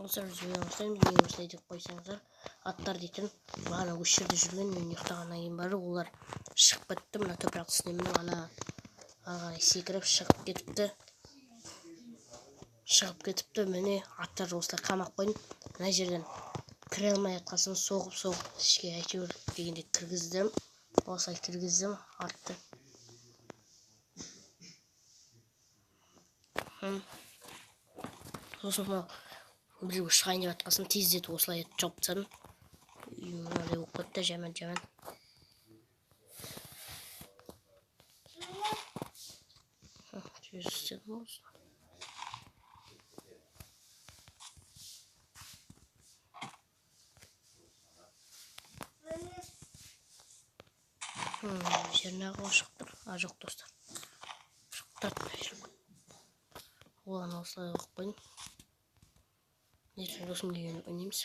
Осылар жүре бастаймыз, не осылай деп қойсаңыздар. Аттар дейтін, бағана осы жерде жүрген, мен ұйықтағаннан кейін бары олар шығып кетті. Мына топырақ үстіне мініп, ана қарай секіріп шығып кетіпті. Міне аттарды осылай қамап қойдым. Мына жерден кіре алмай жатқасын соғып ішке әйтеуір дегенде кіргіздім. Осылай кіргіздім атты. Сосын біреуге шығайын деп жатқасын тездетіп осылай жауып тастадым. Мынадай болып кетті, жаман. Тез істедім осы. Жеріне ағып шықтыр. Жоқ достар. Шықтырды. Оланы осылай қойып қойдым. Ертең досым келгенде ойнаймыз.